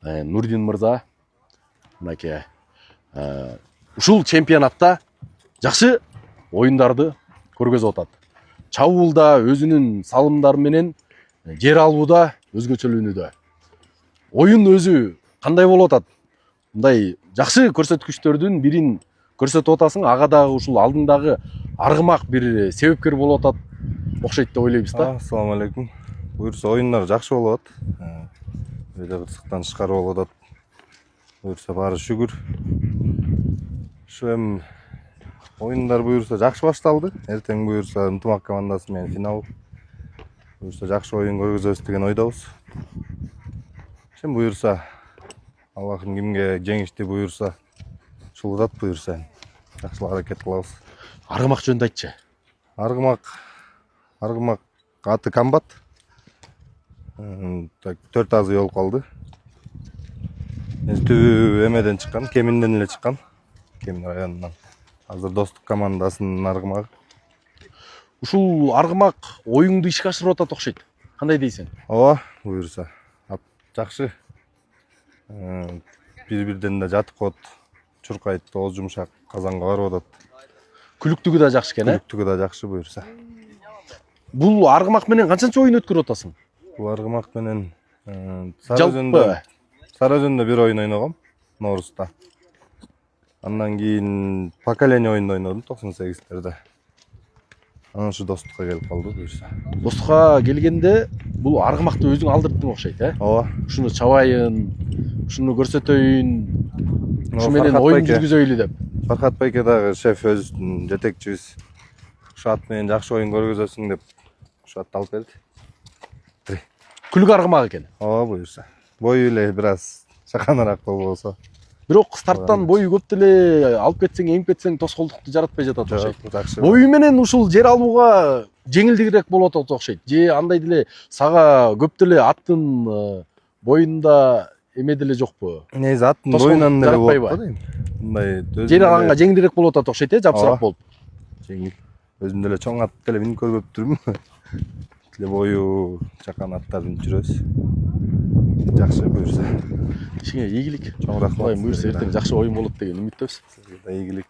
Нурдин мырза мынакей ушул чемпионатта жакшы оюндарды көргөзүп атат. Чабуулда өзүнүн салымдары менен жер алууда өзгөчөлөнүүдө. Оюн өзү кандай болуп атат? Мындай жакшы көрсөткүчтөрдүн бирин көрсөтүп атасың, ага дагы ушул алдыңдагы аргымак бир себепкер болуп атат окшойт деп ойлойбуз да. Ассаламу алейкум. Буюрса оюндар жакшы болуп атат. Өйдө кырсыктан тышкары болуп атат. Буюрса баары шүгүр. Ушу эми оюндар буюрса жакшы башталды. Эртең буюрса ынтымак командасы менен финал. Буюрса жакшы оюн көргөзөбүз деген ойдобуз. Сен буюрса Аллахым кимге жеңишти буюрса шулдат буюрса жакшылык аракет кылабыз. Аргымак жөнүндө айтчы. Аргымак аты Комбат. 4 азы болуп калды. Түбү эмеден чыккан, Кеминден эле чыккан. Кемин районунан. Азыр Достук командасынын аргымагы. Ушул аргымак оюңду ишке ашырып атат окшойт. Кандай дейсиң? Ооба, буюрса. Жакшы. Бири-бирден да жатып коет. Чуркайт, оз жумшак, казанга барып атат. Күлүктүгү да жакшы экен, Күлүктүгү да жакшы буюрса. Бул аргымак менен канчанчы оюн өткөрүп атасың? Бул аргымак менен жалпы Сары Өзөндө бир оюн ойногом, Ноорузда. Андан кийин поколение оюнду ойнодум 98-терде. Анан ушу Достукка келип калды буюрса. Достукка келгенде бул аргымакты өзүң алдырттың окшойт, Ооба. Ушуну чабайын, ушуну көрсөтөйүн, ушу менен оюн жүргүзөйлү деп. Фархат байке дагы шеф өзүбүздүн жетекчибиз. Ушу ат менен жакшы оюн көргөзөсүң деп ушу атты алып келди. Күлүк аргымак экен. Ооба буюрса. Бою эле бир аз чаканыраак болбосо. Бирок старттан бою көп деле алып кетсең, эмип кетсең тоскоолдукту жаратпай жатат окшойт. Жакшы. Бою менен ушул жер алууга жеңилдирээк болуп атат окшойт. Же андай деле сага көп деле аттын боюнда эме деле жокпу? Негизи аттын боюнан деле болот го дейм. Мындай жер алганга жеңилирээк болуп атат окшойт, жапсыраак болуп. Жеңил. Өзүм деле чоң ат деле минип көрбөптүрмүн. Тиле бою чакан аттарды жүрөбүз. Жакшы буюрса. Ишиңе ийгилик. Чоң рахмат. Буюрса эртең жакшы оюн болот деген үмүттөбүз. Сизге да ийгилик.